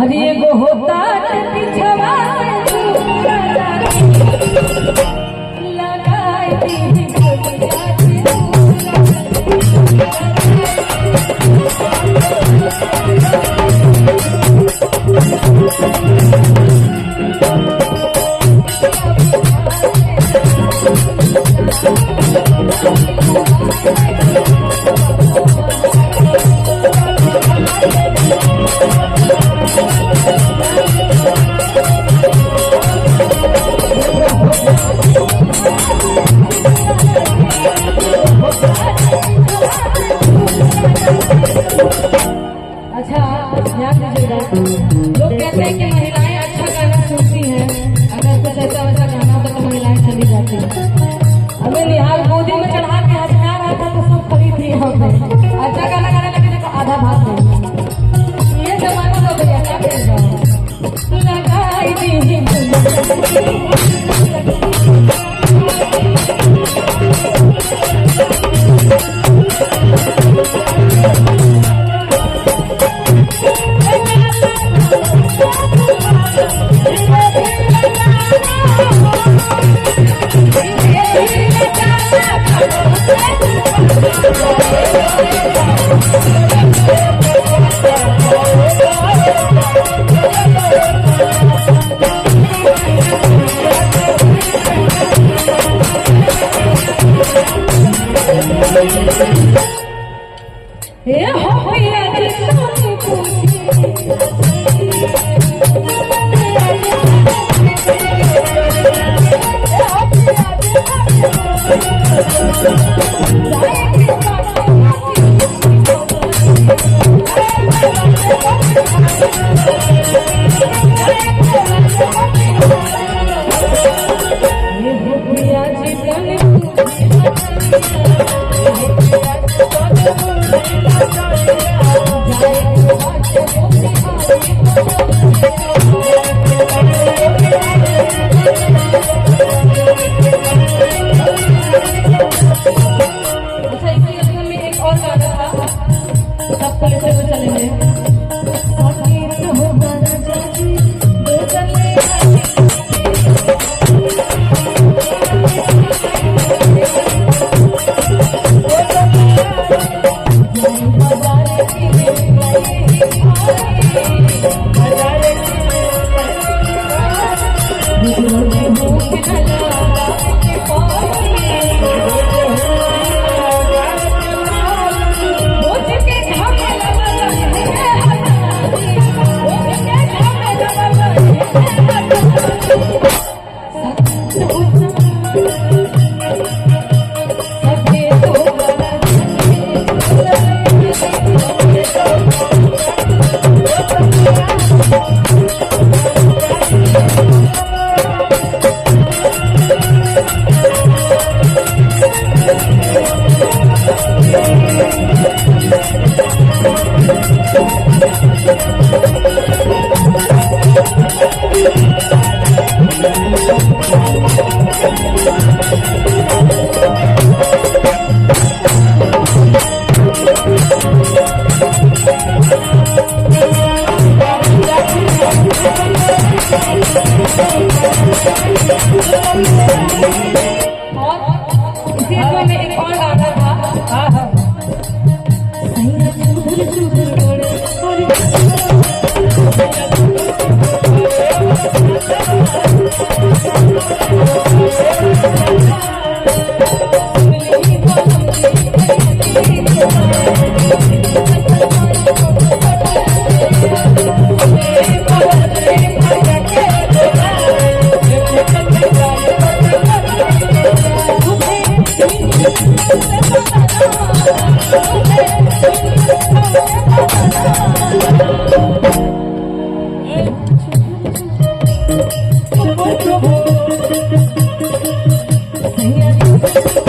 अरे एगो होता पिछवा लगाई दी लोग कहते हैं कि महिलाएं अच्छा गाना सुनती हैं, अगर कुछ ऐसा वैसा गाना होता तो महिलाएं चली जाती हैं। हमें निहाल गोदी में चढ़ा के हंसा रहा था तो सब खरीद लिया हमने। अच्छा गाना गाने लगे देखो आधा भाग गई। ये जमाना हो गया, क्या करेगा। लगाई दी Thank you.